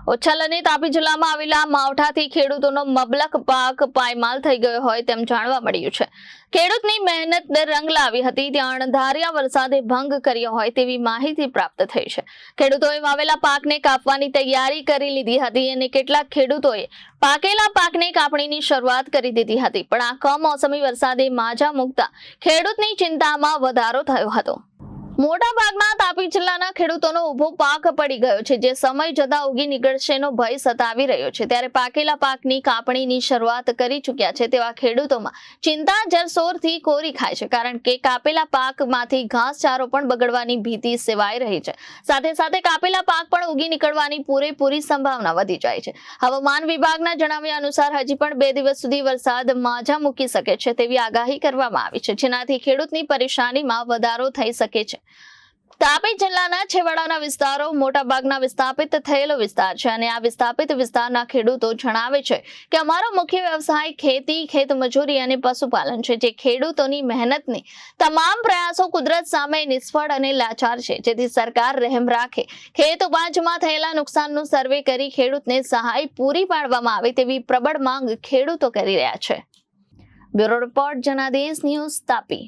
ઉચ્છલ અને તાપી જિલ્લામાં આવેલા માવઠાથી ખેડૂતોનો મબલખ પાક પાયમાલ થઈ ગયો હોય તેમ જાણવા મળ્યું છે. ખેડૂતની મહેનત રંગ લાવી હતી ત્યાં અણધાર્યા વરસાદે ભંગ કર્યો હોય તેવી માહિતી પ્રાપ્ત થઈ છે. ખેડૂતોએ વાવેલા પાકને કાપવાની તૈયારી કરી લીધી હતી અને કેટલાક ખેડૂતોએ પાકેલા પાકને કાપણીની શરૂઆત કરી દીધી હતી, પણ આ કમોસમી વરસાદે માજા મૂકતા ખેડૂતની ચિંતામાં વધારો થયો હતો. મોટાભાગના તાપી જિલ્લાના ખેડૂતોનો ઉભો પાક પડી ગયો છે, જે સમય જતા ઉગી નીકળશેનો ભય સતાવી રહ્યો છે. ત્યારે પાકેલા પાકની કાપણીની શરૂઆત કરી ચૂક્યા છે તેવા ખેડૂતોમાં ચિંતા જરશોરથી કોરી ખાય છે, કારણ કે કાપેલા પાકમાંથી ઘાસચારો પણ બગડવાની ભીતિ સેવાઈ રહી છે. સાથે સાથે કાપેલા પાક પણ ઉગી નીકળવાની પૂરેપૂરી સંભાવના વધી જાય છે. હવામાન વિભાગના જણાવ્યા અનુસાર હજી પણ 2 દિવસ સુધી વરસાદ માજા મૂકી શકે છે તેવી આગાહી કરવામાં આવી છે, જેનાથી ખેડૂતની પરેશાનીમાં વધારો થઈ શકે છે. તાપી જિલ્લાના છેવાડાના વિસ્તારો મોટાભાગના વિસ્થાપિત થયેલો વિસ્તાર છે અને આ વિસ્થાપિત વિસ્તારના ખેડૂતો જણાવે છે કે અમારો મુખ્ય વ્યવસાય ખેતી, ખેતમજૂરી અને પશુપાલન છે, જે ખેડૂતોની મહેનતની તમામ પ્રયાસો કુદરત સામે નિષ્ફળ અને લાચાર છે. જેથી સરકાર રહેમ રાખે, ખેત ઉપજમાં થયેલા નુકસાનનું સર્વે કરી ખેડૂતને સહાય પૂરી પાડવામાં આવે તેવી પ્રબળ માંગ ખેડૂતો કરી રહ્યા છે. Bureau report, Janadesh news, Tapi.